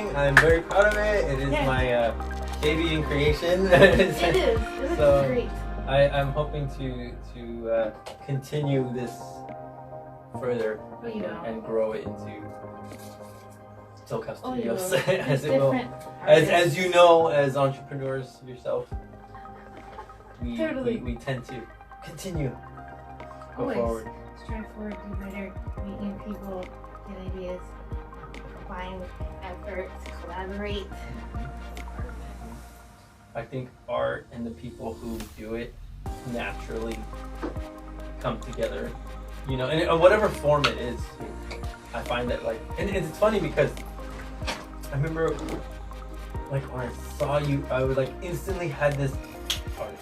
amazing. I'm very proud of it. It is my baby in creation. It is. It looks So, great. I'm hoping to continue this further and grow it into Socal Studios, as it will. As you know, as entrepreneurs yourself, we tend to continue go forward. Strive forward, do better, meet new people, get ideas, combine efforts, collaborate. I think art and the people who do it naturally come together, you know, in whatever form it is. I find that, like, and it's funny because I remember, like, when I saw you, I was like instantly had this art.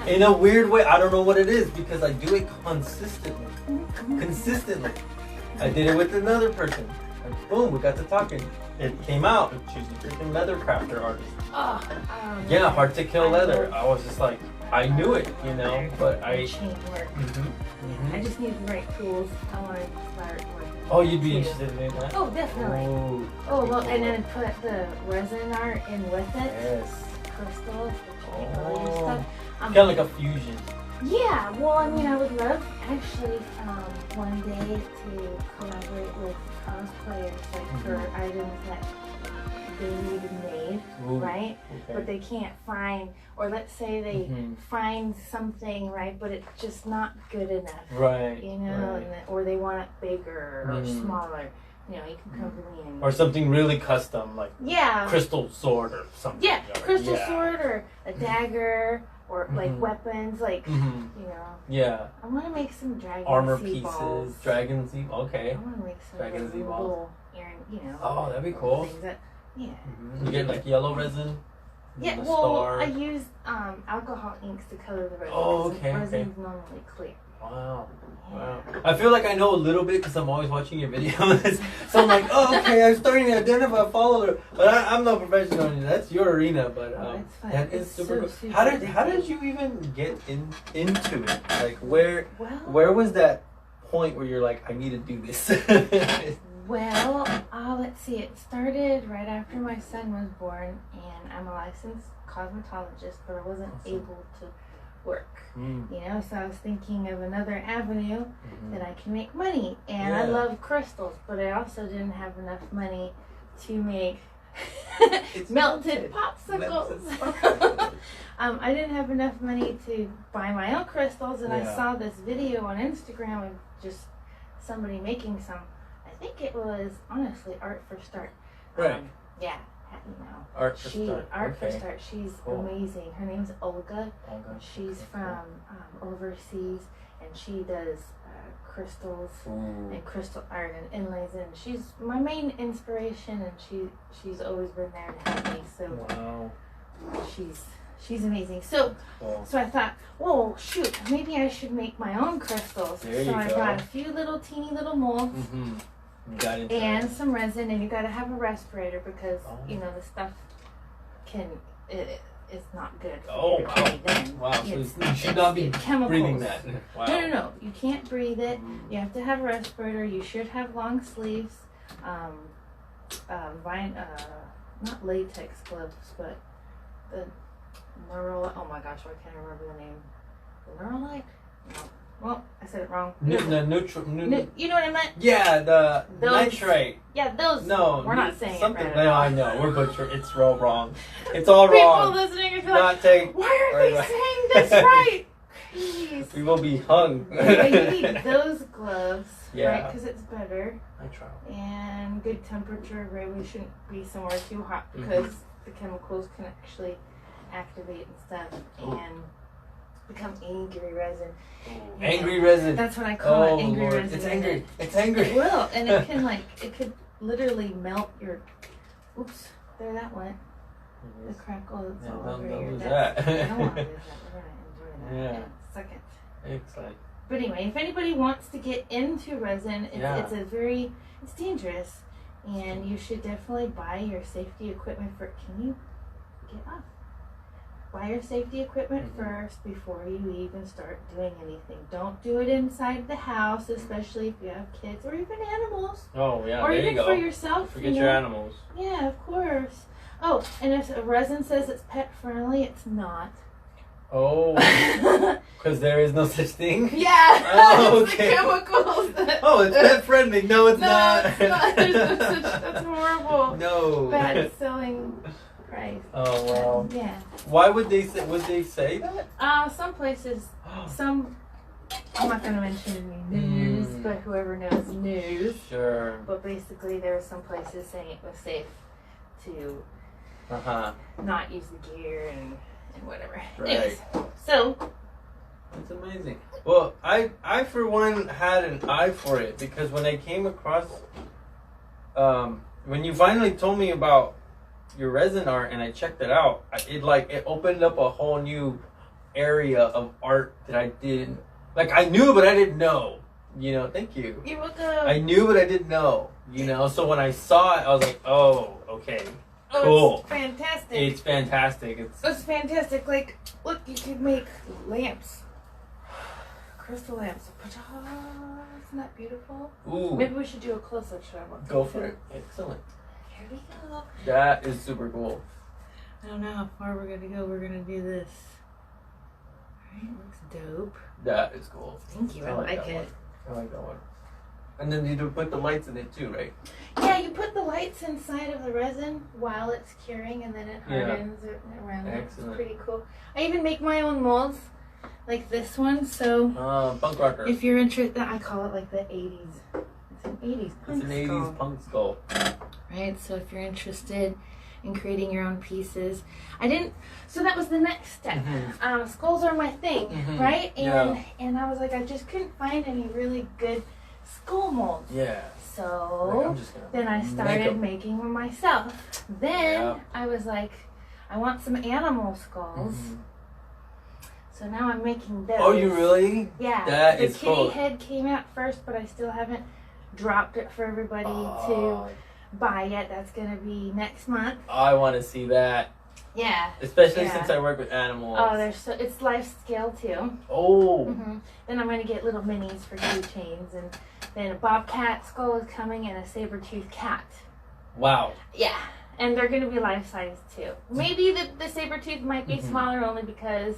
In a weird way, I don't know what it is because I do it consistently. I did it with another person. And boom, we got to talking. It came out. She's a freaking leather crafter artist. Yeah, hard to kill leather. I was just like, I knew it, you know, but I. Chain work. I just need the right tools. I want to start working. Oh, you'd be interested in that? Oh, definitely. Oh, well, and then put the resin art in with it. Yes. Crystals, the stuff. Kind of like a fusion. Yeah, well, I mean, I would love actually one day to collaborate with cosplayers, like for items that they needed made, right? Okay. But they can't find, or let's say they find something, right? But it's just not good enough, right? You know, or they want it bigger or smaller. You know, you can come to me and or something really custom, like crystal sword or something. Yeah, crystal sword or a dagger. Or like weapons, like you know. Yeah. I want to make some dragon armor sea pieces, balls. dragon sea. Okay. I want to make some dragon sea balls. little, you know. Oh, that'd be cool. Things that, You get like yellow resin. Yeah. Well, I use alcohol inks to color the resin. Oh, okay. Resin's normally clear. Wow. Wow. I feel like I know a little bit because I'm always watching your videos. So I'm like, oh, okay, I'm starting to identify a follower. But I'm no professional. That's your arena. But that is super cool. How did you even get into it? Like, where was that point where you're like, I need to do this? Well, let's see. It started right after my son was born, and I'm a licensed cosmetologist, but I wasn't able to work, you know, so I was thinking of another avenue that I can make money, and I love crystals, but I also didn't have enough money to make melted popsicles. I didn't have enough money to buy my own crystals, and I saw this video on Instagram of just somebody making some. I think it was honestly Art for Start. Yeah. You know, Art for Start. She's amazing. Her name's Olga. She's from overseas, and she does crystals and crystal art and inlays, and she's my main inspiration, and she's always been there to help me. So she's amazing. So I thought, well, shoot, maybe I should make my own crystals. So I bought a few teeny little molds. And some resin, and you got to have a respirator because you know the stuff it's not good for your body then. Wow! So you should not be breathing that. Wow. No, you can't breathe it. You have to have a respirator. You should have long sleeves, not latex gloves, but the neural. Oh my gosh, I can't remember the name. The Neuralite? No. Well, I said it wrong. You know what I meant? Yeah, the nitrate. Yeah, those. No, we're not saying something. It right. No, I know. We're butchering. It's all wrong. It's all wrong. People listening are like, why are they saying this right? Please. We will be hung. But you need those gloves, right? Because it's better. And good temperature, right? We shouldn't be somewhere too hot because the chemicals can actually activate and stuff and become angry resin. Angry resin. That's what I call it, angry resin. It's angry. It's angry. It will, and it can it could literally melt your. Oops, there that went. The crackle that's all over your desk. I don't want to lose that. We're gonna enjoy that in a second. Excellent. But anyway, if anybody wants to get into resin, it's dangerous, and you should definitely buy your safety equipment for it. Can you get off? buy your safety equipment first before you even start doing anything. Don't do it inside the house, especially if you have kids or even animals. Oh yeah, or there even you go. for yourself. Forget your animals. Yeah, of course. Oh, and if a resin says it's pet friendly, it's not. Oh, because there is no such thing? Yeah. Oh, okay. The chemicals. Oh, it's pet friendly. No, it's not. It's not. There's no such, that's horrible. No. Bad selling price. Oh, wow. Yeah. Why would they say that? Some places, I'm not going to mention any news, but whoever knows news. Sure. But basically there were some places saying it was safe to not use the gear and whatever. Right. Anyways, so it's amazing. Well, I for one had an eye for it because when I came across, when you finally told me about your resin art and I checked it out, it opened up a whole new area of art that I didn't, like I knew but I didn't know. You know, thank you. You're welcome. I knew but I didn't know. You know, so when I saw it, I was like, oh, okay. Oh, Cool. It's fantastic. It's fantastic. It's fantastic. Like, look, you could make lamps. Crystal lamps. Isn't that beautiful? Ooh. Maybe we should do a close-up shot. Go for it. Excellent. Here we go. That is super cool. I don't know how far we're going to go. We're going to do this. Alright, looks dope. That is cool. Thank you. I like it. I like that one. And then you do put the lights in it too, right? Yeah, you put the lights inside of the resin while it's curing, and then it hardens around. Excellent. It's pretty cool. I even make my own molds, like this one. So punk rocker. if you're interested, I call it like the 80s. It's an 80s punk It's an 80s punk skull. Right. So if you're interested in creating your own pieces, so that was the next step. Skulls are my thing, right? And I was like, I just couldn't find any really good skull molds. Yeah. So then I started making them myself. Then I was like, I want some animal skulls. So now I'm making those. Oh, you really? Yeah. That the is cool. kitty head came out first, but I still haven't dropped it for everybody to buy yet. That's gonna be next month. I want to see that. Yeah. Especially since I work with animals. Oh, it's life scale too. Oh. Then I'm gonna get little minis for keychains, and then a bobcat skull is coming and a saber-toothed cat. Wow. Yeah, and they're gonna be life size too. Maybe the saber-tooth might be smaller only because,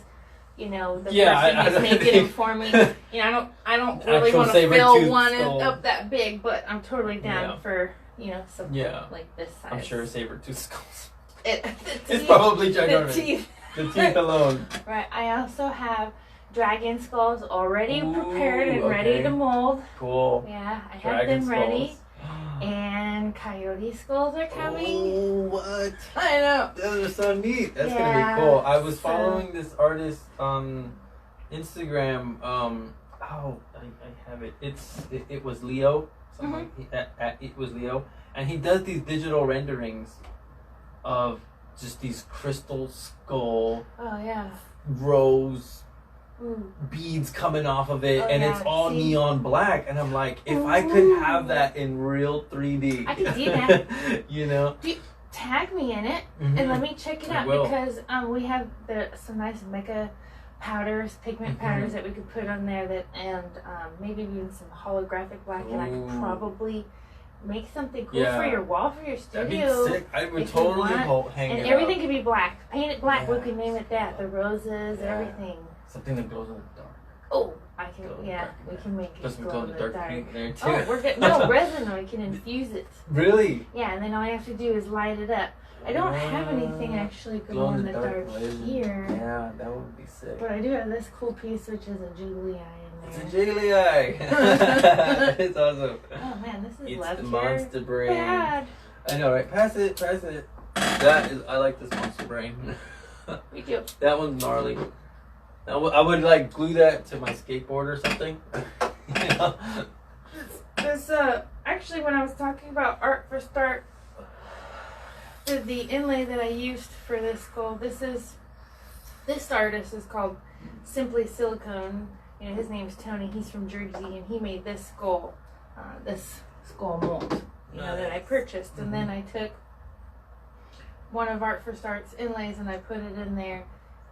you know, the person who's making them for me. You know, I don't really want to fill one up that big, but I'm totally down for, you know, something like this size. I'm sure saber-tooth skulls. It's probably gigantic. The teeth alone. Right. I also have dragon skulls already prepared and ready to mold. Cool. Yeah, I have them ready. And coyote skulls are coming. Oh, what? I know. Those are so neat. That's gonna be cool. I was following this artist on Instagram. I have it. It was Leo. It was Leo, and he does these digital renderings of just these crystal skull. Oh yeah. Rose. Beads coming off of it, and it's all neon black, and I'm like, if I could have that in real 3D, I could do that. You know, tag me in it and let me check it out, because we have some nice mica powders, pigment powders that we could put on there, and maybe even some holographic black, and I could probably make something cool for your wall, for your studio. That'd be sick. I would totally hang it. And everything could be black. Paint it black. We can name it that. The roses, everything. Something that glows in the dark. Oh, I can. We can make it Doesn't glow in the dark. There too. Oh, we're good. No resin. We can infuse it. Really? Yeah, and then all you have to do is light it up. I don't have anything actually glow in the dark here. Yeah, that would be sick. But I do have this cool piece, which is a jiggly eye in there. It's a jiggly eye. It's awesome. Oh man, this is It's the monster brain. Bad. I know, right? Pass it. I like this monster brain. Me too. That one's gnarly. I would like glue that to my skateboard or something. You know? This actually, when I was talking about art for start, the inlay that I used for this skull, this artist is called Simply Silicone. You know, his name's Tony. He's from Jersey, and he made this skull mold. You know, that I purchased, and then I took one of Art for Start's inlays and I put it in there.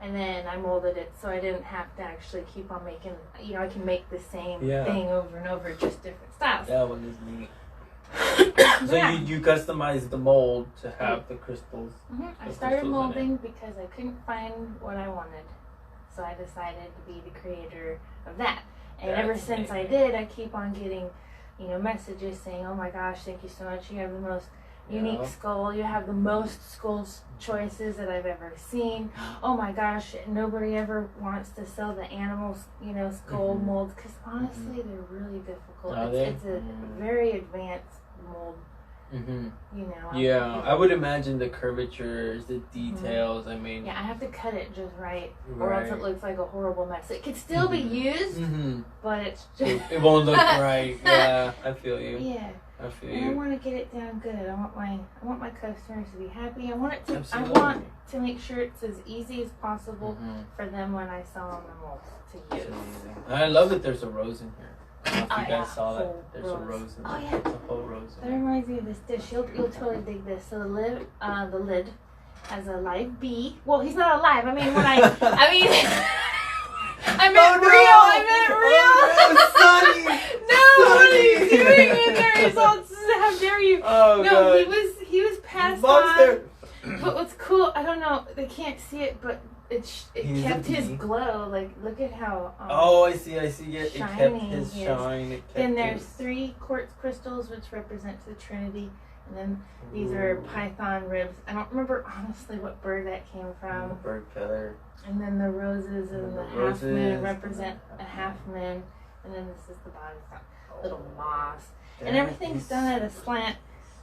And then I molded it so I didn't have to actually keep on making, I can make the same Yeah. thing over and over, just different styles. That one is neat. So Yeah. you customized the mold to have the crystals. I The started crystals in molding because I couldn't find what I wanted. So I decided to be the creator of that. And ever That's since I amazing. did, I keep on getting, messages saying, "Oh my gosh, thank you so much. You have the most unique Yeah. skull. You have the most skull choices that I've ever seen. Oh my gosh, nobody ever wants to sell the animals, skull Mhm. molds, because honestly, they're really difficult. Are It's they? a very advanced mold, Mm-hmm. Yeah, I would imagine the curvatures, the details. I mean, Yeah, I have to cut it just right, or else it right. looks like a horrible mess. It could still be used, Mm-hmm. but it's just It won't look right. Yeah, I feel you. yeah. I feel And I you. want to get it down good. I want my customers to be happy. I want Absolutely. I want to make sure it's as easy as possible for them when I sell them the molds to It's use. amazing. I love that there's a rose in here. I don't know if Oh, you guys yeah, saw that. whole There's a rose. rose in Oh, there. yeah. There's a whole rose That in there. reminds me of this dish. You'll totally dig this. So the lid has a live bee. Well, he's not alive. I mean, I meant real. I meant real. No, what are you doing in there? How dare you? Oh, No, God. he was passed Monster. on. But what's cool, I don't know, they can't see it, but it He's a kept his bee. glow. Like, look at how. Oh, I see. It kept shiny his he is. shine. It kept Then there's his... 3 quartz crystals, which represents the Trinity, and then these are python ribs. I don't remember honestly what bird that came from. Bird feather. And then the roses and the half roses. moon represent a half moon, and then this is the bottom, it's got little moss, and everything's done at a slant,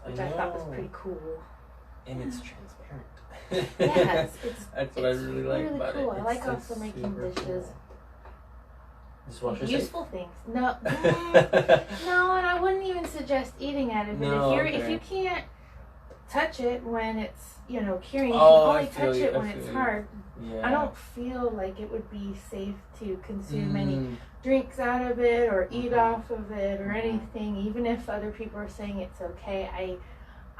which I thought was pretty cool. And it's transparent. Yeah, That's what I really like about cool. it. I like It's also making super dishes. cool. Dishwasher safe. Useful things. No, no, and I wouldn't even suggest eating out of it. No, If okay. you can't touch it when it's curing, you Oh, can I only feel touch you, it I when feel it's you. hard. Yeah. I don't feel like it would be safe to consume any Mm. drinks out of it or eat Mhm. off of it or Mhm. anything. Even if other people are saying it's okay,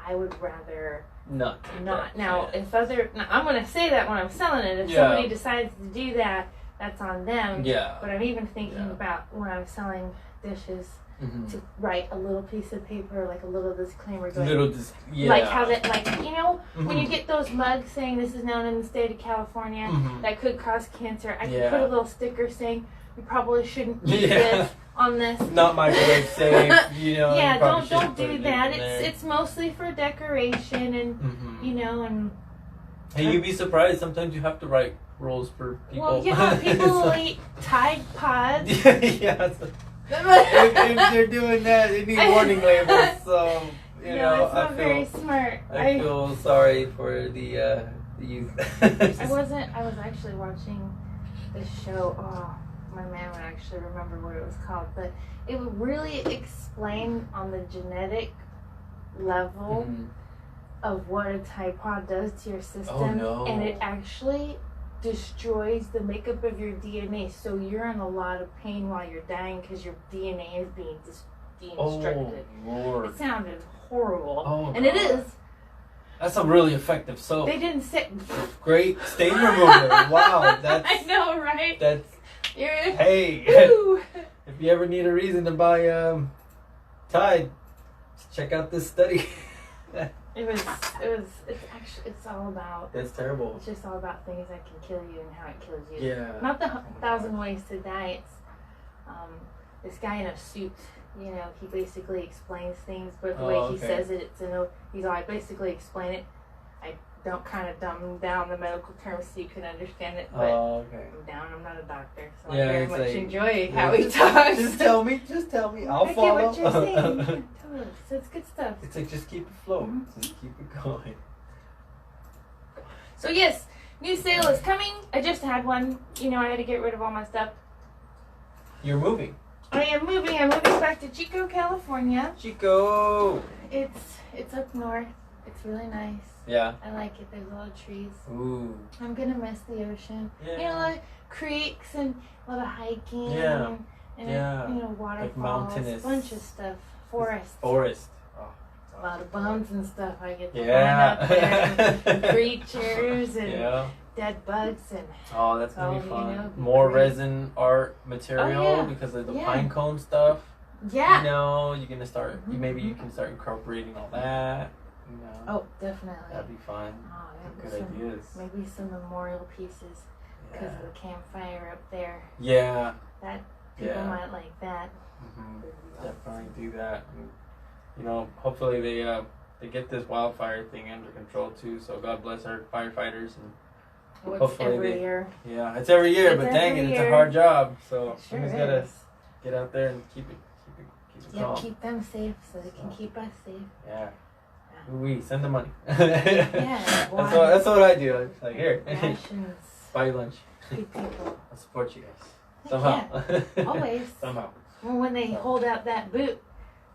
I would rather Not. not. Now, I'm going to say that when I'm selling it. If Yeah. somebody decides to do that, that's on them. Yeah. But I'm even thinking Yeah. about when I'm selling dishes Mhm. to write a little piece of paper, like a little disclaimer going. Yeah. Like how that, when you Mhm. get those mugs saying this is known in the state of California, Mhm. that could cause cancer. I Yeah. could put a little sticker saying you probably shouldn't eat Yeah. this on this. Not microwave safe. Yeah, you probably don't shouldn't do put it that. in there. It's mostly for decoration and Mhm. and Hey, you'd be surprised. Sometimes you have to write rules for people. well, yeah, people will eat Tide Pods. Yeah. So if they're doing that, they need warning labels. So you know, No, it's not I very feel smart. I feel sorry for the youth. I was actually watching this show. Oh, my man would actually remember what it was called, but it would really explain on the genetic level Mhm. of what a Tide Pod does to your system. Oh, no. And it actually destroys the makeup of your DNA, so you're in a lot of pain while you're dying because your DNA is being destructed. Oh Lord. It sounded horrible, Oh, and it God. is. That's a really effective soap. They didn't say. Great stain remover. Wow, I know, right? that's You're. hey. Woo. If you ever need a reason to buy Tide, just check out this study. It's all about. That's terrible. It's just all about things that can kill you and how it kills you. Yeah. Not the 1,000 Ways to Die. It's this guy in a suit. He basically explains things, but the way he okay. says it, I basically explain it. I don't kind of dumb down the medical terms so you can understand it, but Oh, okay. I'm not a doctor, so Yeah, I very it's much like- enjoy how he talks. Just tell me. I'll I follow. get what you're saying. Yeah, totally. So it's good stuff. It's like just keep it flow. Mhm. Just keep it going. So yes, new sale is coming. I just had one. I had to get rid of all my stuff. You're moving. I am moving. I'm moving back to Chico, California. Chico. It's up north. It's really nice. Yeah. I like it. There's a lot of trees. Ooh. I'm gonna miss the ocean. Yeah. Like creeks and a lot of hiking. Yeah. And Yeah. waterfalls. mountainous. A bunch of stuff. Forest. Forest. Oh, A lot of bums and stuff I get to Yeah. find out there. And creatures and Yeah. dead bugs and Oh, that's gonna be you fun. know, More great. resin art material Oh, yeah. because of the Yeah. pine cone stuff. yeah. You know, you're gonna start. Mhm. Maybe you can start incorporating all that. You know, Oh, definitely. that'd be fun. Oh, maybe Good some, ideas. maybe some memorial pieces because Yeah. of the campfire up there. Yeah. That people Yeah. might like that. Mm-hmm. Definitely do that. And, you know, hopefully they get this wildfire thing under control too. So God bless our firefighters and Oh, it's hopefully every they- year. yeah, it's every year, It's but dang it, every it's a year. hard job. So It sure somebody's gotta is. get out there and keep it Yeah, calm. keep them safe so they can So. keep us safe. Yeah. We send the money. Yeah. That's what I do. It's like here, Rations. buy you lunch. Good people. I'll support you guys somehow. Always. Somehow. Well, when they hold out that boot,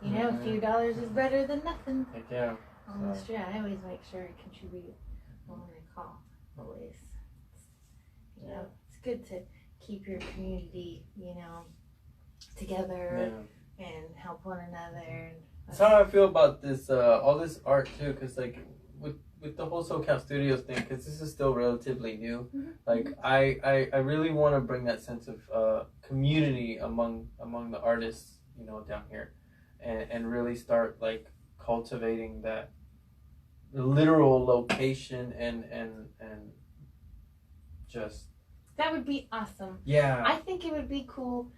you know, Mhm. a few dollars is better than nothing. Heck yeah. Almost true. I always make sure I contribute when I call. Always. You know, it's good to keep your community, you know, together and help one another. And That's how I feel about this, all this art too, because like with the whole Socal Studios thing, because this is still relatively new. Mhm. Like I really want to bring that sense of community among the artists, you know, down here, and really start like cultivating that literal location and just that would be awesome. yeah. I think it would be cool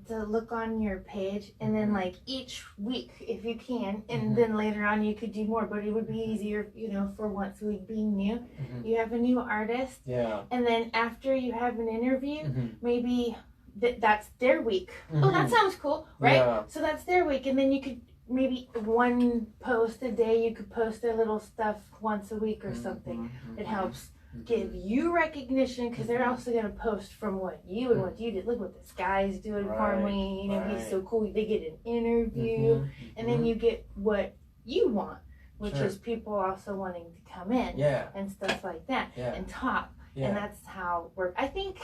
to look on your page and then like each week if you can and Mhm. then later on you could do more, but it would be easier, you know, for once a week being new. Mhm. You have a new artist Yeah. and then after you have an interview, Mhm. maybe that's their week. Oh, that Mhm. sounds cool, right? Yeah. So that's their week, and then you could maybe one post a day, you could post their little stuff once a week or something. Mhm. It helps Mhm. give you recognition because they're also going to post from what you and what you did. Look what this guy's doing for Right, me. You know, he's right. so cool. They get an interview, Mhm. and then you get what you want, which Sure. is people also wanting to come in Yeah. and stuff like that Yeah. and talk. Yeah. And that's how it works. I think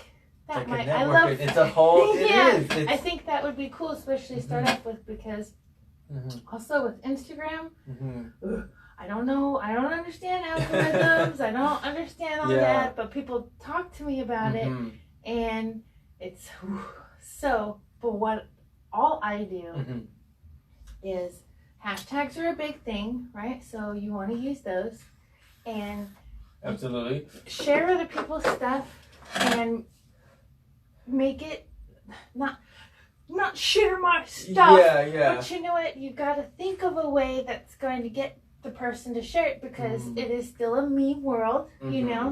that Like a might. I network. love. It's a whole. It Yeah, is. It's, I think that would be cool, especially to start Mhm. off with because Mhm. also with Instagram. Mhm. I don't know. I don't understand algorithms. I don't understand all Yeah. that. But people talk to me about it, Mhm. and it's so. But what all I do Mhm. is hashtags are a big thing, right? So you want to use those and Absolutely. share other people's stuff and make it not share my stuff. Yeah. But you know what? You got to think of a way that's going to get the person to share it because Mhm. it is still a me world. You Mhm. know,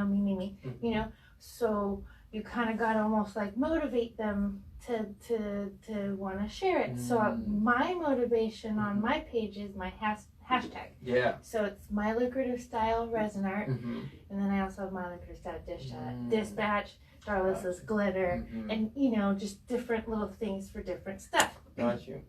me. Mhm. You know, so you kind of got to almost like motivate them to want to share it. So my motivation on my page is my hashtag. Yeah. So it's my lucrative style resin art, Mhm. and then I also have my lucrative style Mm. dispatch, Darlissa's glitter, Mhm. and you know, just different little things for different stuff. Got you.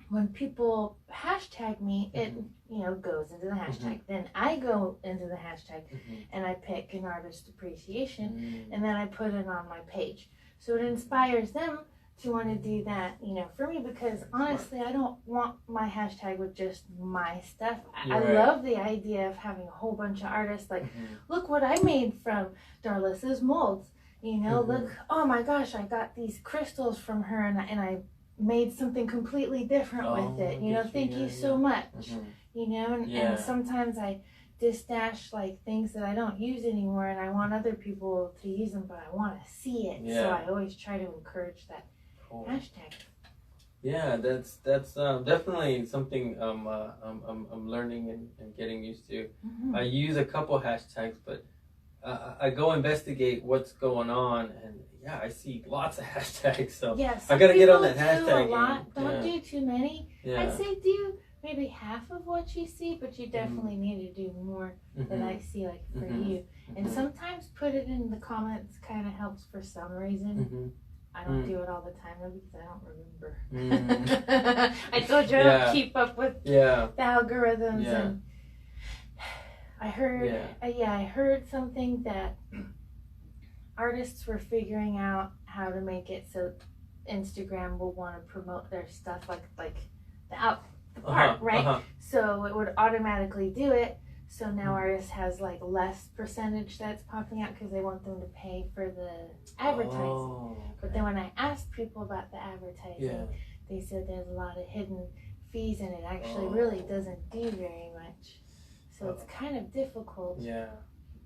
When people hashtag me, it you know goes into the hashtag. Then I go into the hashtag Mhm. and I pick an artist appreciation, Mhm. and then I put it on my page. So it inspires them to want to do that, you know, for me because honestly, I don't want my hashtag with just my stuff. I You're right. love the idea of having a whole bunch of artists like, Mhm. look what I made from Darlissa's molds. You know, Mhm. look, oh my gosh, I got these crystals from her and I made something completely different with it. You know, thank you so much. Mhm. You know, and sometimes I distash like things that I don't use anymore and I want other people to use them, but I want to see it. So I always try to encourage that Cool. hashtag. Yeah, that's definitely something I'm learning and getting used to. Mm-hmm. I use a couple hashtags, but I go investigate what's going on, and yeah, I see lots of hashtags. So Yes, I gotta get on that do hashtag a lot. game. Don't do too many. Yeah. I'd say do maybe half of what you see, but you definitely need to do more than I see, like for you. And sometimes put it in the comments kind of helps for some reason. I don't do it all the time though because I don't remember. I told you I don't keep up with the algorithms, and I heard, I heard something that artists were figuring out how to make it so Instagram will want to promote their stuff like the part, right? So it would automatically do it. So now artists has like less percentage that's popping out because they want them to pay for the advertising. Oh, okay. But then when I asked people about the advertising, they said there's a lot of hidden fees and it actually really doesn't do very much. So it's kind of difficult. Yeah.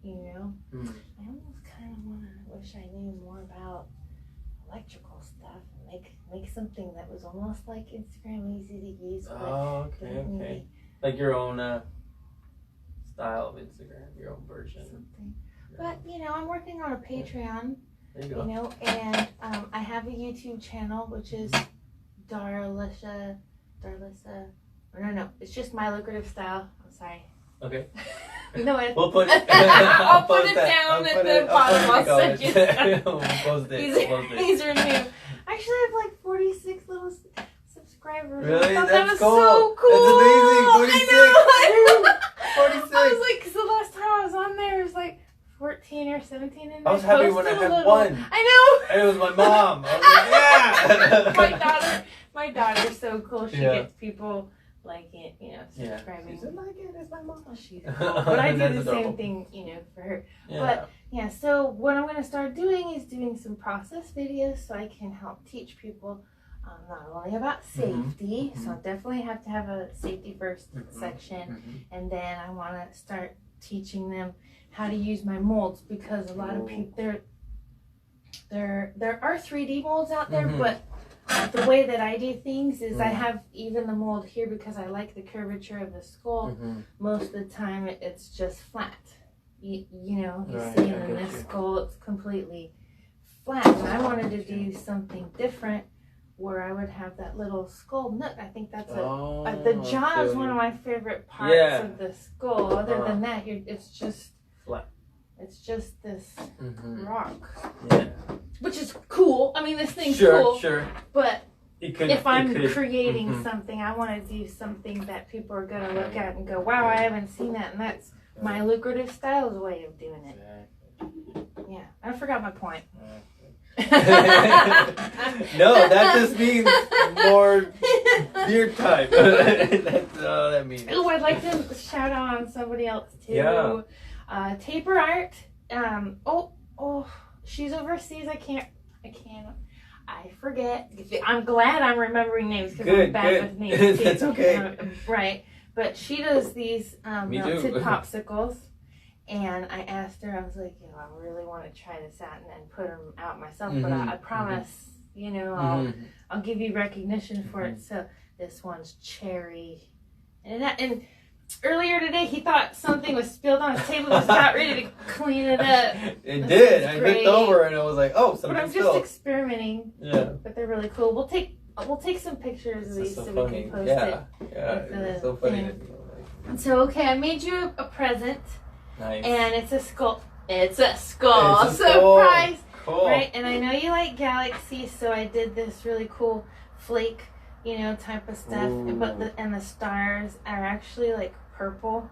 You know? I almost kind of wish I knew more about electrical stuff and make something that was almost like Instagram, easy to use. But okay. Like your own style of Instagram, your own version. Something. But I'm working on a Patreon. There you go. And I have a YouTube channel which is darlissa. No, it's just My Lucrative Style. I'm sorry. Okay. You know what? We'll put it. I'll put it down at the bottom. I'll send you. We'll post it. These are new. Actually, I have like 46 little subscribers. Really? That That's was cool. so cool. That's amazing. 46. I know. 46. I was like, because the last time I was on there, it was like 14 or 17. And I was happy when I had one. I know. And it was my mom. I was like, yeah. My daughter's so cool. She gets people like it, subscribing. She's like, it's my mom. She's cool. But I do the same thing, for her. But so what I'm going to start doing is doing some process videos so I can help teach people not only about safety, so I definitely have to have a safety first section, and then I want to start teaching them how to use my molds, because a lot of people there are 3D molds out there, but the way that I do things is I have even the mold here because I like the curvature of the skull. Most of the time it's just flat. You see in this skull it's completely flat, and I wanted to do something different where I would have that little skull nook. I think that's the jaw is one of my favorite parts of the skull. Other than that, it's just flat. It's just this rock. Yeah. Which is cool. I mean, this thing's cool. Sure. But if I'm creating something, I want to do something that people are going to look at and go, wow, I haven't seen that. And that's My Lucrative Style's way of doing it. Exactly. Yeah. I forgot my point. No, that just means more beer time. That's all that means. Oh, I'd like to shout out on somebody else too. Yeah. Taper Art. She's overseas. I forget. I'm glad I'm remembering names because I'm bad with names. That's okay. Right. But she does these melted too. popsicles. And I asked her, I was like, I really want to try this out and put them out myself. But I promise, I'll give you recognition for it. So this one's cherry. And earlier today, he thought something was spilled on his table. He was about ready to clean it up. It did. I looked over and I was like, oh, something spilled. But I'm just experimenting. Yeah. But they're really cool. We'll take some pictures of these so we can post it. Yeah, it's so funny. So, okay, I made you a present. Nice. And it's a skull. It's a skull. Surprise! Cool. Right? And I know you like galaxies, so I did this really cool flake, type of stuff. Ooh. But the stars are actually like purple,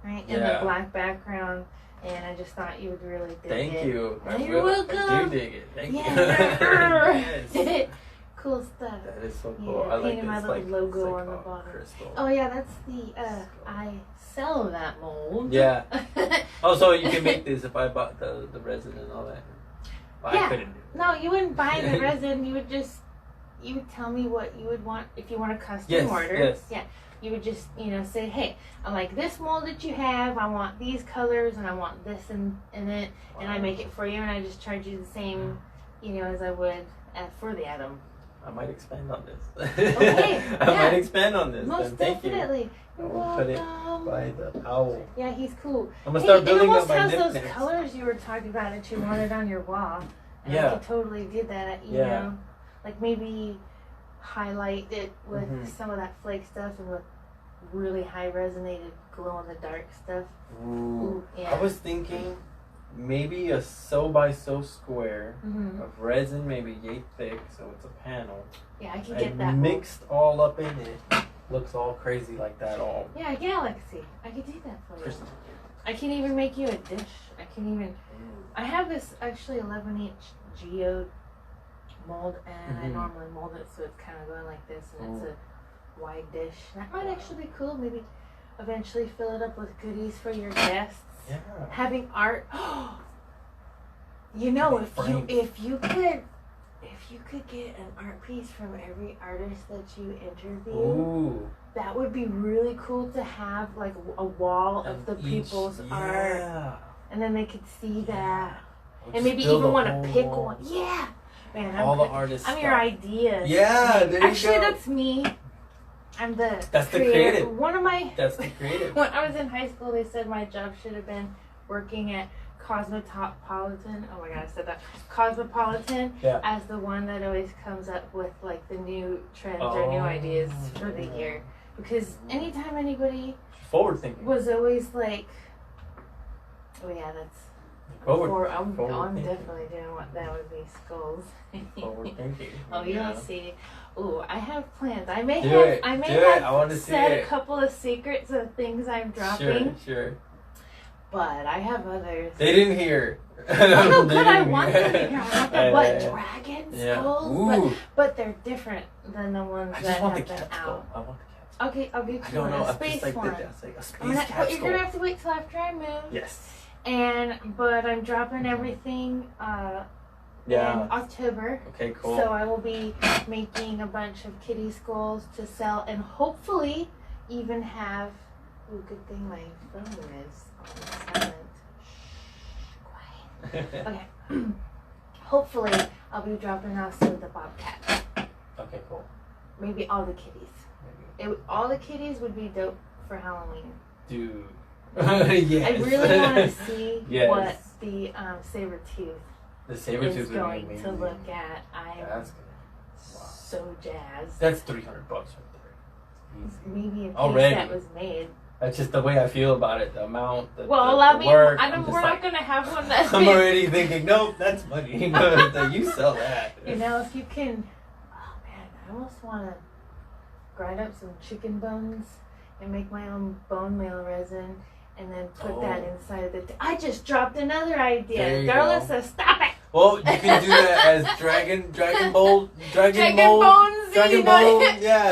right? In the black background. And I just thought you would really dig it. Thank you. You're welcome. I do dig it. Thank you. Yes. Cool stuff. That is so cool. I like painted my little logo on the bottom. Crystal. Oh yeah, that's the I sell that mold. Yeah. Oh, so you can make this if I bought the resin and all that. Well, I couldn't do it. No, you wouldn't buy the resin. You would tell me what you would want if you want a custom order. Yes. Yeah. You would just, say, hey, I like this mold that you have. I want these colors and I want this in it. Wow. And I make it for you and I just charge you the same, as I would for the atom. I might expand on this. Okay. I might expand on this. Most definitely. You're welcome. Put it by the owl. Yeah, he's cool. I'm gonna start building up my nicknames. It almost has those colors you were talking about that you wanted on your wall. And I could totally do that. You know, like maybe highlight it with some of that flake stuff and with really high resonated glow in the dark stuff. Ooh. Yeah. I was thinking maybe a so by so square of resin, maybe yay thick, so it's a panel. Yeah, I can get that. Mixed all up in it. Looks all crazy like that all. Yeah, a galaxy. I could do that for you. I can even make you a dish. I have this actually 11-inch geode mold, and I normally mold it so it's kind of going like this, and it's a wide dish. That might actually be cool. Maybe eventually fill it up with goodies for your guests. Yeah. Having art. You know, if you could get an art piece from every artist that you interview, Ooh. that would be really cool to have, like a wall of the people's art, and then they could see that, and maybe even want to pick one. Yeah, man, all the artists. I'm your idea. Yeah, there you actually, go. that's me. I'm the That's the creative. creative. One of my. That's the creative. When I was in high school, they said my job should have been working at Cosmopolitan. Oh my god, I said that. Cosmopolitan as the one that always comes up with like the new trends or new ideas for the year. Because anytime anybody forward thinking was always like, oh yeah, that's forward. I'm definitely doing what that would be skulls. Forward thinking. Oh, you'll see. Ooh, I have plans. I may I want to said see a couple of secrets of things I'm dropping. Sure. But I have others. They didn't hear. I know, but I want them to hear. I want the dragon skulls, but they're different than the ones that have been out. I want the cat. Okay, I'll get you a space one. A space cat But you're gonna have to wait till after I move. Yes. But I'm dropping everything in October. Okay, cool. So I will be making a bunch of kitty skulls to sell, and hopefully even have. Ooh, good thing my phone is on silent. Shh, quiet. Okay. Hopefully, I'll be dropping also the bobcat. Okay, cool. Maybe all the kitties. All the kitties would be dope for Halloween. Dude. Yes. I really want to see what the saber tooth is going to look at. I'm so jazzed. That's $300 right there. Easy. Maybe a piece already that was made. That's just the way I feel about it. The amount, the allow me. work. We're not gonna have one that's. I'm already thinking, nope, that's money. You sell that. You know, if you can. Oh man, I almost want to grind up some chicken bones and make my own bone meal resin, and then put that inside the. I just dropped another idea. Darlissa, stop it. Well, you can do that as dragon bones. Yeah.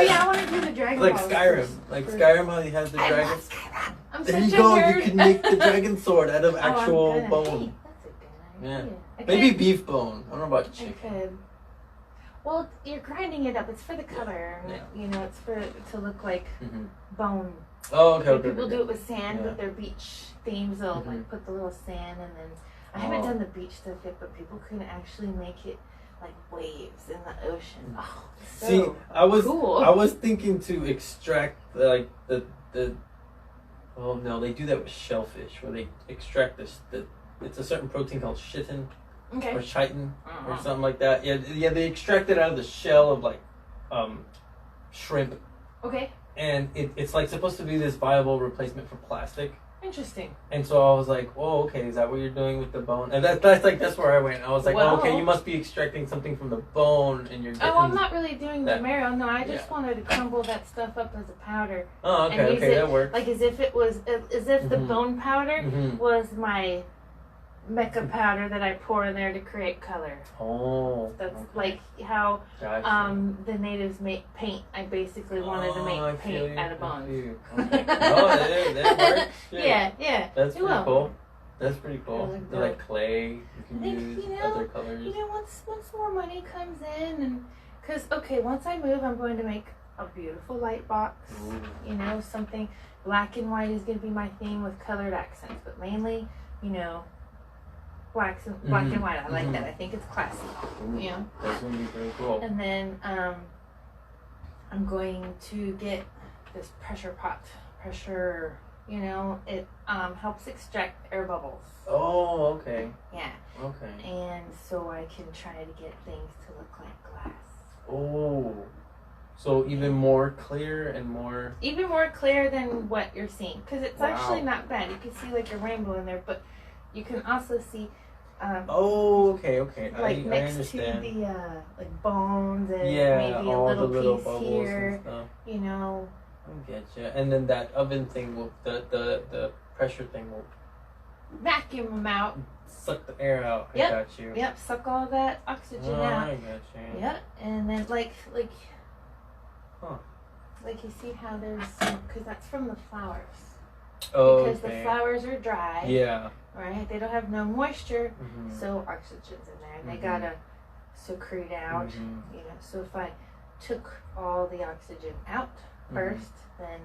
Yeah, I want to do the dragon like balls. Skyrim. Like Skyrim, how he has the dragons. I'm there such you go. nerd. You can make the dragon sword out of actual bone. Hey, that's a good idea. Yeah. Maybe beef bone. I don't know about chicken. I could. Well, you're grinding it up. It's for the color. Yeah. You know, it's to look like bone. Oh, okay. Like people do it with sand with their beach themes. They'll like put the little sand, and then I haven't done the beach stuff yet, but people can actually make it like waves in the ocean. Oh, so see, I was cool. I was thinking to extract like the. Well, no, they do that with shellfish, where they extract the it's a certain protein called chitin or chitin or something like that. Yeah, they extract it out of the shell of like shrimp. Okay. And it's like supposed to be this viable replacement for plastic. Interesting. And so I was like, "Oh, okay, is that what you're doing with the bone?" And that's where I went. I was like, "Oh, okay, you must be extracting something from the bone, and you're getting." Oh, I'm not really doing the marrow. No, I just wanted to crumble that stuff up as a powder. Oh, okay, that works. Like as if the bone powder was my mecha powder that I pour in there to create color. Oh. That's like how the natives make paint. I basically wanted to make paint out of bones. Okay. That works. Yeah. That's pretty cool. That's pretty cool. Like They're like clay. You can use other colors. You know, once more money comes in, and because once I move, I'm going to make a beautiful light box. Ooh. You know, something black and white is going to be my theme with colored accents, but mainly, you know, black and white. I like that. I think it's classy. You know, that's going to be very cool. And then I'm going to get this pressure. You know, it helps extract air bubbles. Oh, okay. Yeah. Okay. And so I can try to get things to look like glass. Oh. So even more clear and more... Even more clear than what you're seeing. Because it's actually not bad. You can see like a rainbow in there, but you can also see... okay. Like next to the like bones and maybe a little piece here. And stuff. You know... I get you. And then that oven thing will, the pressure thing will vacuum them out. Suck the air out. Yep. I got you. Yep, suck all that oxygen out. I got you. Yep, and then like like you see how there's some, because that's from the flowers. Oh, because the flowers are dry. Yeah. Right? They don't have no moisture, so oxygen's in there, and they gotta secrete out. You know, so if I took all the oxygen out first, then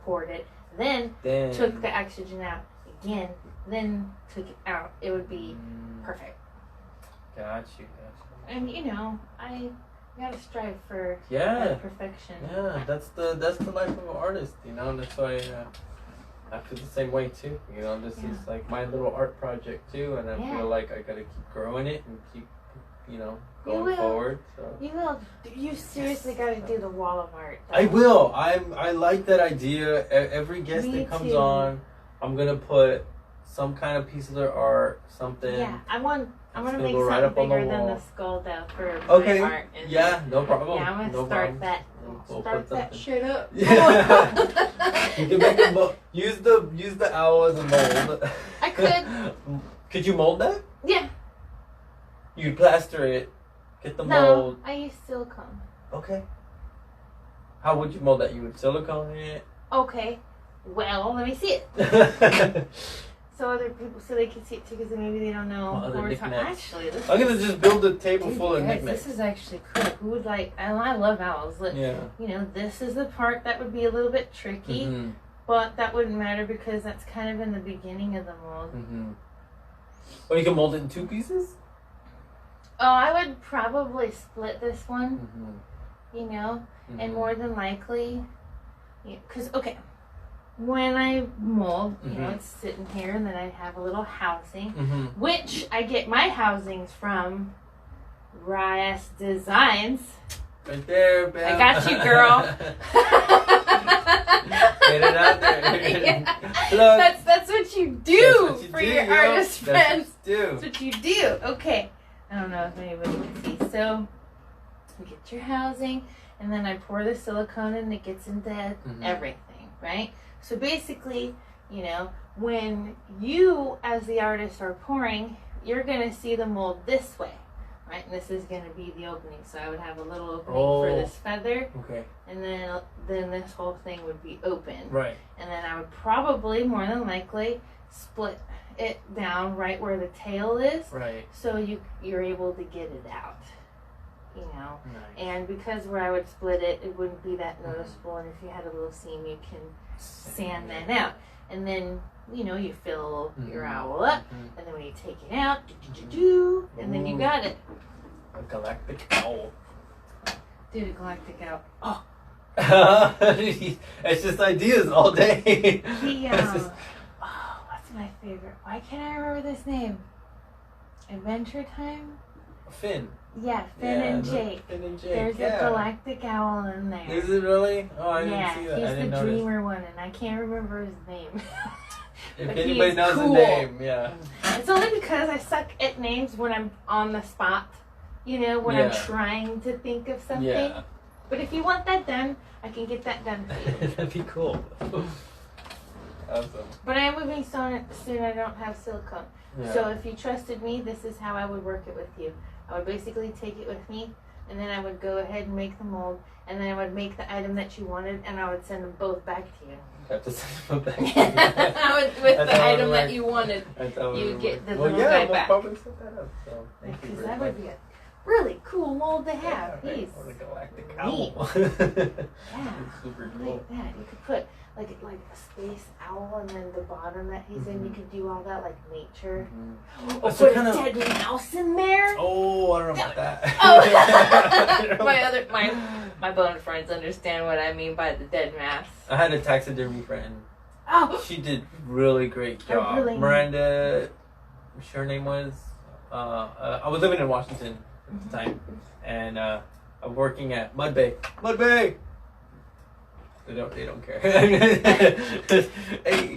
poured it, then took the oxygen out again, then took it out, it would be perfect. Got you. And you know, I gotta strive for perfection. Yeah, that's the life of an artist, you know. And that's why I feel the same way too. You know, this is like my little art project too, and I feel like I gotta keep growing it and keep, you know, going forward. So you will. You seriously gotta do the wall of art. Though. I will. I like that idea. Every guest that comes on, I'm gonna put some kind of piece of their art, something. Yeah, I want to make something bigger than the skull though for my art. Yeah, no problem. Yeah, I'm gonna start that. Start that shit up. Yeah. You can make a use the owl as a mold. I could. Could you mold that? Yeah. You'd plaster it. Get the No, mold. I use silicone. Okay. How would you mold that? You would silicone it. Okay. Well, let me see it. So other people, so they can see it too, because maybe they don't know what we're talking. Actually, I'm gonna just build a table full of knickknacks. This is actually cool. Who would like? I love owls. Yeah. You know, this is the part that would be a little bit tricky, but that wouldn't matter because that's kind of in the beginning of the mold. Well, you can mold it in two pieces. Oh, I would probably split this one. You know, and more than likely, because when I mold, you know, it's sitting here, and then I have a little housing, which I get my housings from Rias Designs. Right there, babe. I got you, girl. Get it out there. Yeah. That's what you do for your artist friends. That's what you do. Okay. I don't know if anybody can see. So, you get your housing, and then I pour the silicone, and it gets into everything, right? So basically, you know, when you, as the artist, are pouring, you're going to see the mold this way, right? And this is going to be the opening. So I would have a little opening for this feather. Okay. And then this whole thing would be open. Right. And then I would probably, more than likely, split it down right where the tail is. Right. So you're able to get it out. You know, and because where I would split it, it wouldn't be that noticeable. And if you had a little seam, you can sand that out. And then, you know, you fill your owl up, and then when you take it out, and then you got it. A galactic owl. Dude, a galactic owl. Oh. It's just ideas all day. What's my favorite? Why can't I remember this name? Adventure Time? Finn. Yeah, Finn and Jake. Finn and Jake. There's a galactic owl in there. Is it really? Oh, I didn't see that. He's the dreamer one, and I can't remember his name. If anybody knows the name, It's only because I suck at names when I'm on the spot. You know, when I'm trying to think of something. Yeah. But if you want that done, I can get that done for you. That'd be cool. Awesome. But I am moving soon. I don't have silicone. Yeah. So if you trusted me, this is how I would work it with you. I would basically take it with me, and then I would go ahead and make the mold, and then I would make the item that you wanted, and I would send them both back to you. I have to send them back to you. With the item that you wanted, you would get the little guy back. Probably set that up. So because that would be a really cool mold to have. Yeah, right. Or a galactic owl. Yeah. It's super cool. Like that. You could put like a space owl, and then the bottom that he's in, you could do all that like nature. Or so put a dead mouse in there. Oh, I don't know about that. My bone friends understand what I mean by the dead mouse. I had a taxidermy friend. Oh, she did really great job. Miranda, I'm sure her name was. I was living in Washington at the time, and I'm working at Mud Bay. Mud Bay. They don't care.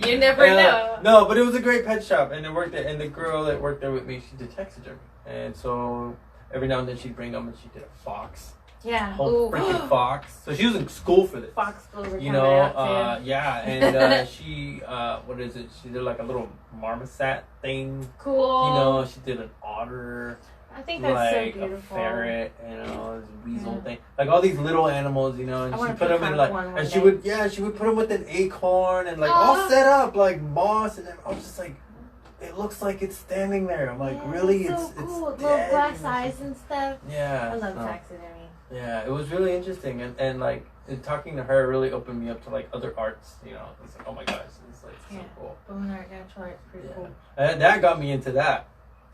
You never know. No, but it was a great pet shop, and it worked there. And the girl that worked there with me, she did taxidermy, and so every now and then she'd bring them, and she did a fox. Yeah. Whole freaking fox. So she was in school for this. Fox schools are coming out too. Yeah, and she what is it? She did like a little marmoset thing. Cool. You know, she did an otter. I think that's so like beautiful. a ferret, you know, this weasel thing, like all these little animals, you know, and she put them in like, and she would put them with an acorn and like all set up like moss, and then I was just like, it looks like it's standing there. I'm like, really, it's so cool. it's little dead. glass eyes and stuff. Yeah, I love taxidermy. Yeah, it was really interesting, and like talking to her really opened me up to like other arts, you know. It's like, oh my gosh, it's like so cool. Bone art, natural art, pretty cool. And that got me into that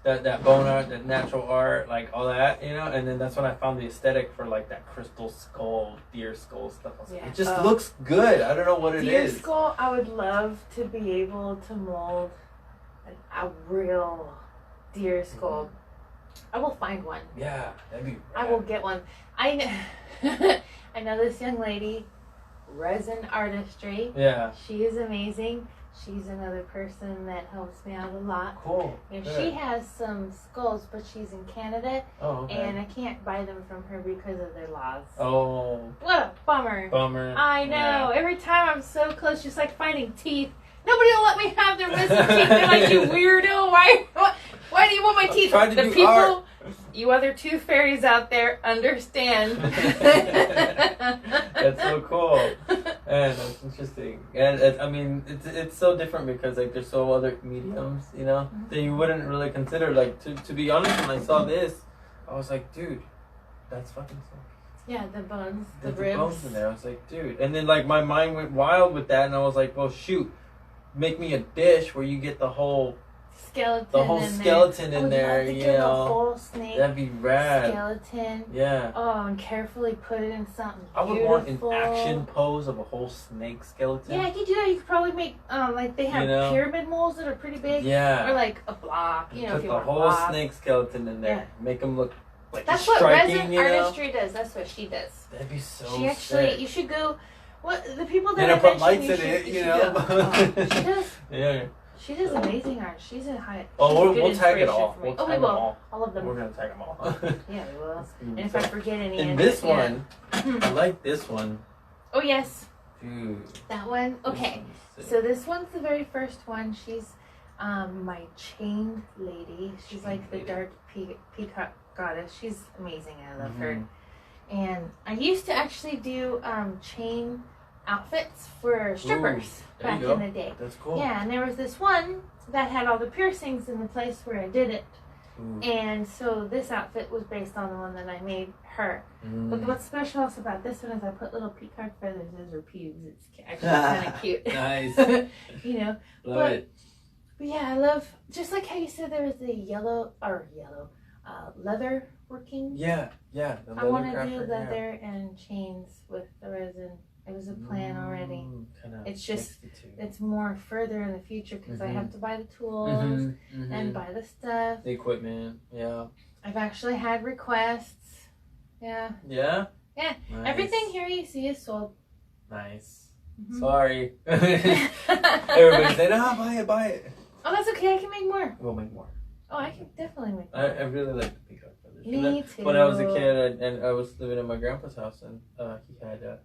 bone art, that natural art, like all that, you know. And then that's when I found the aesthetic for like that crystal skull, deer skull stuff. I was like, it just looks good. I don't know what it is. Deer skull, I would love to be able to mold a real deer skull. I will find one. Yeah, that'd be rad. I will get one. I know, I know this young lady, resin artistry. Yeah. She is amazing. She's another person that helps me out a lot. Cool. And she has some skulls, but she's in Canada. Oh, okay. And I can't buy them from her because of their laws. Oh. What a bummer. I know. Yeah. Every time I'm so close, just like finding teeth. Nobody will let me have their resin teeth. They're like, you weirdo. Why do you want my teeth? The people, art. You other tooth fairies out there understand. That's so cool. And that's interesting. And I mean, it's so different because like there's so other mediums, you know, that you wouldn't really consider. Like to be honest, when I saw this, I was like, dude, that's fucking so. Yeah, the bones, the ribs. Bones in there. I was like, dude. And then like my mind went wild with that, and I was like, well, shoot, make me a dish where you get the whole skeleton in there, you know. A whole snake. That'd be rad. Skeleton. Yeah. Oh, and carefully put it in something beautiful. I would want an action pose of a whole snake skeleton. Yeah, you could do that. You could probably make like they have pyramid molds that are pretty big. Yeah. Or like a block, you know, if you want a whole snake skeleton in there. Yeah. Make them look like that's striking, what resin artistry does. That's what she does. That'd be so She actually, sick. You should go. What the people that I put lights in it, you know. She does. Yeah. She does amazing art. She's a high. Oh, we'll tag it all. We will. All of them. We're gonna tag them all. Yeah, we will. And if I forget any, and this one, I like this one. Oh yes. Dude. That one. Okay. So this one's the very first one. She's my chained lady. She's like the dark peacock goddess. She's amazing. I love her. And I used to actually do chain outfits for strippers back in the day. That's cool. Yeah, and there was this one that had all the piercings in the place where I did it. And so this outfit was based on the one that I made her. But what's special also about this one is I put little peacock feathers as her pubes. It's actually kind of cute. Nice. You know. Love it. But yeah, I love, just like how you said there was the leather working. Yeah. I want to do leather and chains with the resin. It was a plan already. It's just, it's more further in the future because I have to buy the tools and buy the stuff. The equipment, yeah. I've actually had requests. Yeah. Yeah? Yeah. Nice. Everything here you see is sold. Nice. Sorry. Everybody's saying, buy it. Oh, that's okay. I can make more. We'll make more. Oh, I can definitely make more. I really like the peacock feathers. Me too. When I was a kid and I was living in my grandpa's house and he had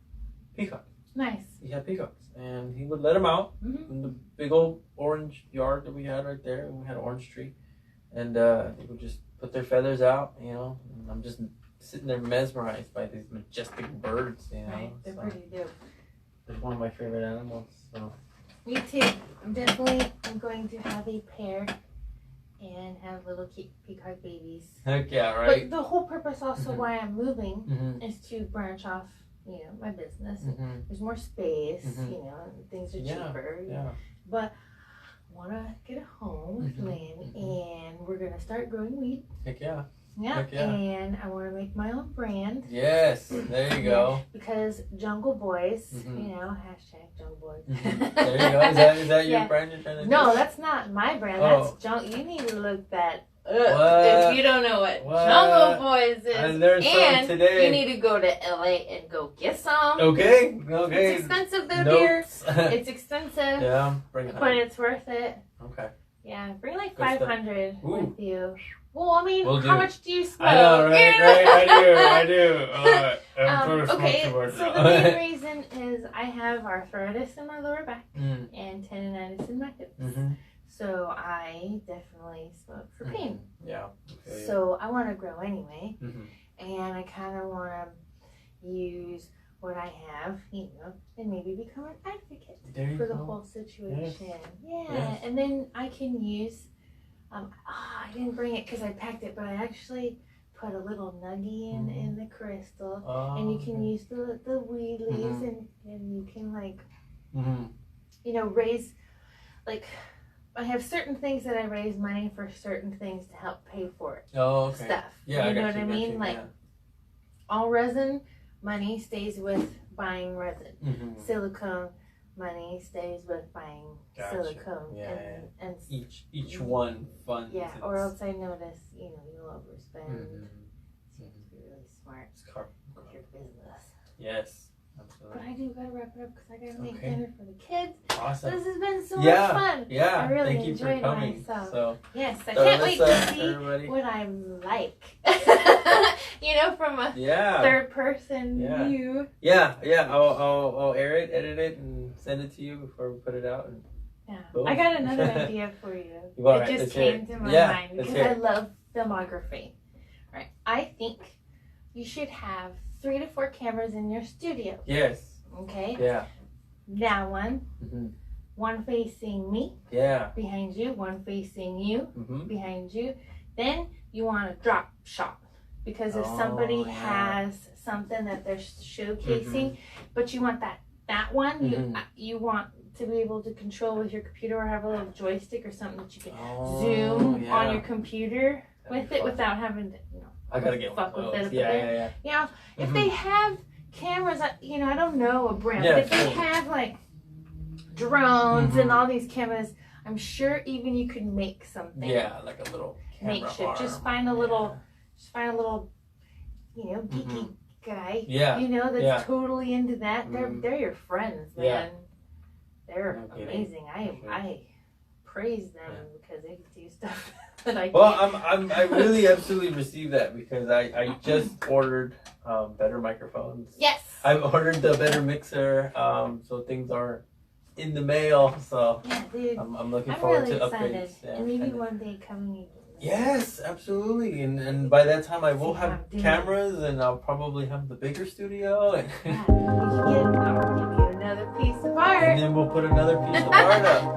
peacocks. Nice. He had peacocks, and he would let them out in the big old orange yard that we had right there. And we had an orange tree, and they would just put their feathers out, you know. And I'm just sitting there mesmerized by these majestic birds, you know. Right, they're pretty dope. They're one of my favorite animals. So. Me too. I'm going to have a pair and have little peacock babies. Heck yeah, right. But the whole purpose also why I'm moving is to branch off. You know, my business. There's more space, you know, and things are cheaper. Yeah. But I want to get a home with Lynn, and we're going to start growing weed. Heck yeah. Yeah. Heck yeah. And I want to make my own brand. Yes. There you go. Because Jungle Boys, you know, # Jungle Boys. There you go. Is that your brand you're trying to do? No, that's not my brand. That's You need to look that What? If you don't know what Jungle Boys is. I learned something today. You need to go to LA and go get some. Okay. It's expensive though, dear. It's expensive. Yeah, bring it. But it's worth it. Okay. Yeah, bring like 500 with you. Well, I mean, how much do you smoke? I know, right? I do. Okay, so the main reason is I have arthritis in my lower back and tendonitis in my hips. So I definitely smoke for pain. Yeah. Okay. So I want to grow anyway. Mm-hmm. And I kind of want to use what I have, you know, and maybe become an advocate for the whole situation. Yes. Yeah. And then I can use, I didn't bring it because I packed it, but I actually put a little nuggie in the crystal, and you can use the weed leaves, and you can like, you know, raise, like, I have certain things that I raise money for certain things to help pay for it. Oh, okay. Stuff. Yeah, you know what I mean? Like, all resin money stays with buying resin. Silicone money stays with buying silicone. Yeah, and each one funds. Yeah, or else I notice, you know, you'll overspend. So you have to be really smart with your business. Yes. Absolutely. But I do gotta wrap it up because I gotta make dinner for the kids. Awesome. This has been so much fun. Yeah. I really Thank you for enjoyed coming. myself. So, yes, I can't wait to see everybody. what I'm like. You know, from a third person view. Yeah. I'll air it, edit it, and send it to you before we put it out. And I got another idea for you. It just came to my mind because I love filmography. Right. I think you should have 3 to 4 cameras in your studio. Yes. Okay. Yeah. That one. One facing me. Yeah. Behind you. One facing you. Behind you. Then you want a drop shot. Because if somebody has something that they're showcasing, but you want that one, you want to be able to control with your computer or have a little joystick or something that you can zoom on your computer with it without having to, you know, I gotta get fuck one with of those. it. Yeah. You know, if they have cameras, you know, I don't know a brand, but if they have like drones and all these cameras, I'm sure even you could make something. Yeah, like a little camera makeshift. arm. Just find a little, you know, geeky guy. Yeah. You know, that's totally into that. They're your friends, man. Yeah. They're amazing. I praise them because they do stuff that I can't. Well, I really absolutely received that because I just ordered better microphones. Yes. I've ordered the better mixer, so things are in the mail. So yeah, dude, I'm looking forward really to excited. upgrades. Yeah, and maybe one day coming. Yes, absolutely. And by that time I will have cameras and I'll probably have the bigger studio. And I'll give you another piece of art. And then we'll put another piece of art up.